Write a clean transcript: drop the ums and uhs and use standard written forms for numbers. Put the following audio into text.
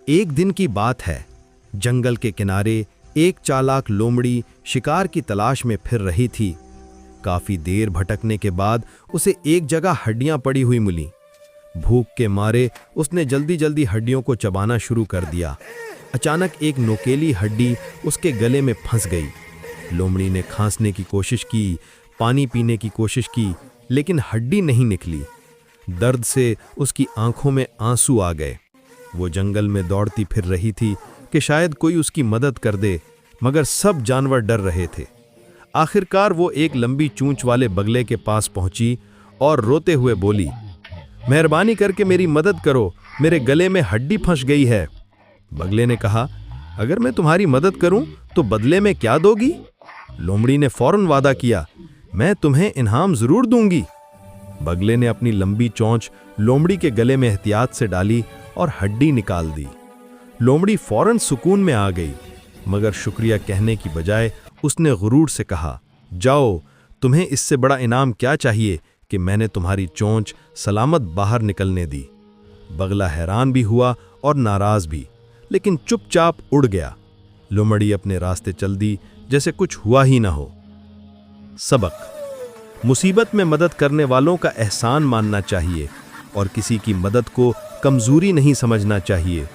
एक दिन की बात है। जंगल के किनारे एक चालाक लोमड़ी शिकार की तलाश में फिर रही थी। काफी देर भटकने के बाद उसे एक जगह हड्डियां पड़ी हुई मिली। भूख के मारे उसने जल्दी जल्दी हड्डियों को चबाना शुरू कर दिया। अचानक एक नोकेली हड्डी उसके गले में फंस गई। लोमड़ी ने खांसने की कोशिश की, पानी पीने की कोशिश की, लेकिन हड्डी नहीं निकली। दर्द से उसकी आंखों में आंसू आ गए। वो जंगल में दौड़ती फिर रही थी कि शायद कोई उसकी मदद कर दे, मगर सब जानवर डर रहे थे। आखिरकार वो एक लंबी चूंच वाले बगले के पास पहुंची और रोते हुए बोली, मेहरबानी करके मेरी मदद करो, मेरे गले में हड्डी फंस गई है। बगले ने कहा, अगर मैं तुम्हारी मदद करूं तो बदले में क्या दोगी? लोमड़ी ने फौरन वादा किया, मैं तुम्हें इनाम जरूर दूंगी। बगले ने अपनी लंबी चोंच लोमड़ी के गले में एहतियात से डाली और हड्डी निकाल दी। लोमड़ी फौरन सुकून में आ गई, मगर शुक्रिया कहने की बजाय उसने गुरूर से कहा, जाओ, तुम्हें इससे बड़ा इनाम क्या चाहिए कि मैंने तुम्हारी चोंच सलामत बाहर निकलने दी। बगला हैरान भी हुआ और नाराज भी, लेकिन चुपचाप उड़ गया। लोमड़ी अपने रास्ते चल दी जैसे कुछ हुआ ही ना हो। सबक: मुसीबत में मदद करने वालों का एहसान मानना चाहिए और किसी की मदद को कमजोरी नहीं समझना चाहिए।